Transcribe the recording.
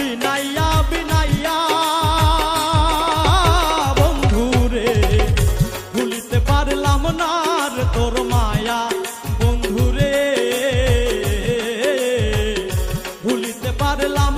বিনাইয়া বিনাইয়া বন্ধুরে ভুলিতে পারলাম না রে তোর মায়া বন্ধুরে ভুলিতে পারলাম